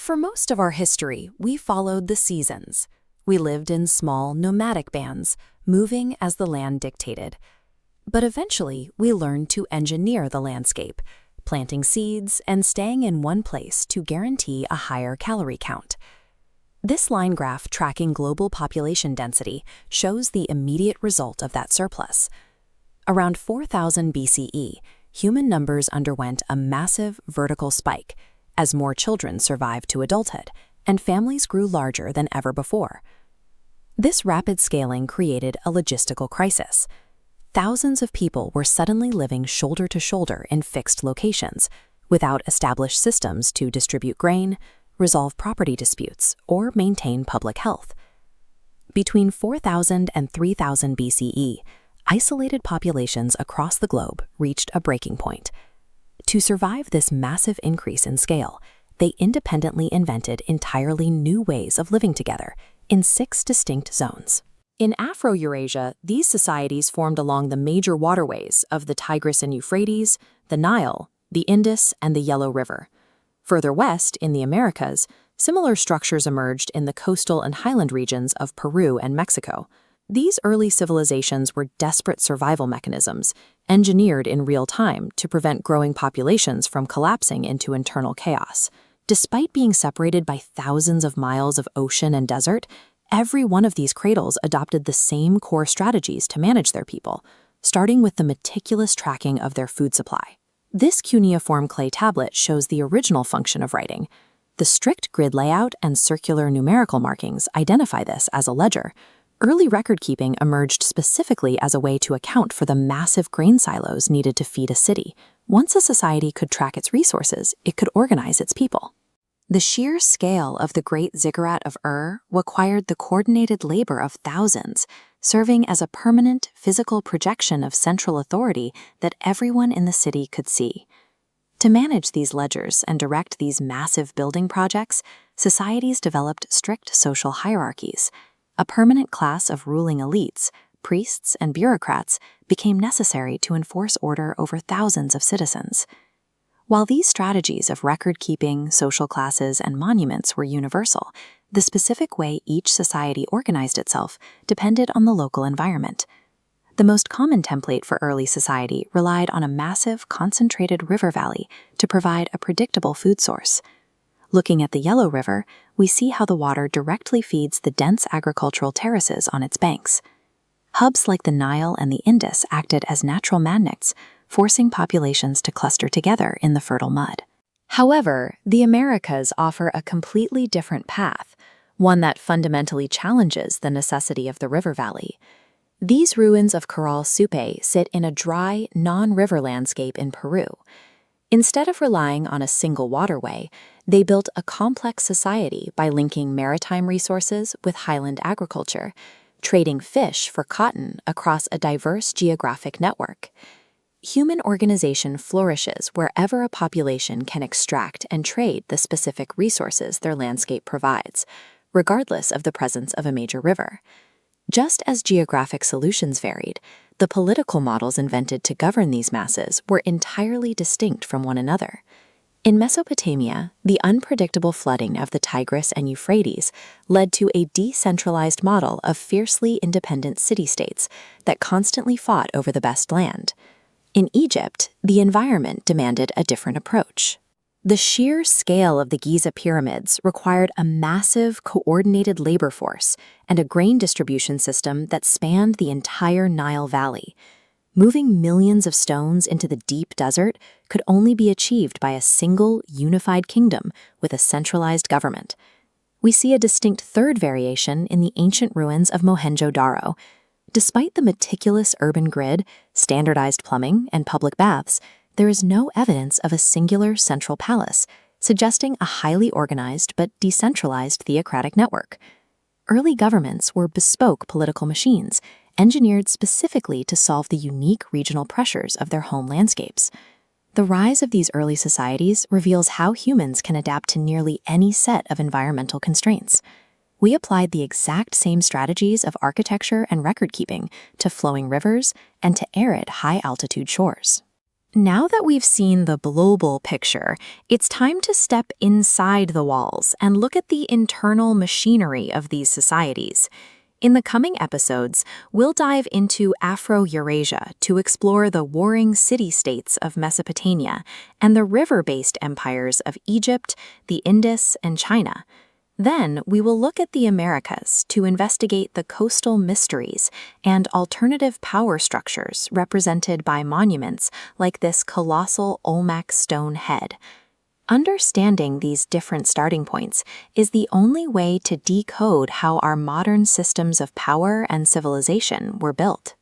For most of our history, we followed the seasons. We lived in small, nomadic bands, moving as the land dictated. But eventually, we learned to engineer the landscape, planting seeds and staying in one place to guarantee a higher calorie count. This line graph tracking global population density shows the immediate result of that surplus. Around 4000 BCE, human numbers underwent a massive vertical spike as more children survived to adulthood, and families grew larger than ever before. This rapid scaling created a logistical crisis. Thousands of people were suddenly living shoulder to shoulder in fixed locations, without established systems to distribute grain, resolve property disputes, or maintain public health. Between 4000 and 3000 BCE, isolated populations across the globe reached a breaking point. To survive this massive increase in scale, they independently invented entirely new ways of living together in 6 distinct zones. In Afro-Eurasia, these societies formed along the major waterways of the Tigris and Euphrates, the Nile, the Indus, and the Yellow River. Further west, in the Americas, similar structures emerged in the coastal and highland regions of Peru and Mexico. These early civilizations were desperate survival mechanisms, engineered in real time to prevent growing populations from collapsing into internal chaos. Despite being separated by thousands of miles of ocean and desert, every one of these cradles adopted the same core strategies to manage their people, starting with the meticulous tracking of their food supply. This cuneiform clay tablet shows the original function of writing. The strict grid layout and circular numerical markings identify this as a ledger. Early record-keeping emerged specifically as a way to account for the massive grain silos needed to feed a city. Once a society could track its resources, it could organize its people. The sheer scale of the Great Ziggurat of Ur required the coordinated labor of thousands, serving as a permanent physical projection of central authority that everyone in the city could see. To manage these ledgers and direct these massive building projects, societies developed strict social hierarchies. A permanent class of ruling elites, priests, and bureaucrats became necessary to enforce order over thousands of citizens. While these strategies of record-keeping, social classes, and monuments were universal, the specific way each society organized itself depended on the local environment. The most common template for early society relied on a massive, concentrated river valley to provide a predictable food source. Looking at the Yellow River, we see how the water directly feeds the dense agricultural terraces on its banks. Hubs like the Nile and the Indus acted as natural magnets, forcing populations to cluster together in the fertile mud. However, the Americas offer a completely different path, one that fundamentally challenges the necessity of the river valley. These ruins of Caral Supe sit in a dry, non-river landscape in Peru. Instead of relying on a single waterway, they built a complex society by linking maritime resources with highland agriculture, trading fish for cotton across a diverse geographic network. Human organization flourishes wherever a population can extract and trade the specific resources their landscape provides, regardless of the presence of a major river. Just as geographic solutions varied, the political models invented to govern these masses were entirely distinct from one another. In Mesopotamia, the unpredictable flooding of the Tigris and Euphrates led to a decentralized model of fiercely independent city-states that constantly fought over the best land. In Egypt, the environment demanded a different approach. The sheer scale of the Giza pyramids required a massive, coordinated labor force and a grain distribution system that spanned the entire Nile Valley. Moving millions of stones into the deep desert could only be achieved by a single, unified kingdom with a centralized government. We see a distinct third variation in the ancient ruins of Mohenjo-Daro. Despite the meticulous urban grid, standardized plumbing, and public baths, there is no evidence of a singular central palace, suggesting a highly organized but decentralized theocratic network. Early governments were bespoke political machines, engineered specifically to solve the unique regional pressures of their home landscapes. The rise of these early societies reveals how humans can adapt to nearly any set of environmental constraints. We applied the exact same strategies of architecture and record-keeping to flowing rivers and to arid, high-altitude shores. Now that we've seen the global picture, it's time to step inside the walls and look at the internal machinery of these societies. In the coming episodes, we'll dive into Afro-Eurasia to explore the warring city-states of Mesopotamia and the river-based empires of Egypt, the Indus, and China. Then we will look at the Americas to investigate the coastal mysteries and alternative power structures represented by monuments like this colossal Olmec stone head. Understanding these different starting points is the only way to decode how our modern systems of power and civilization were built.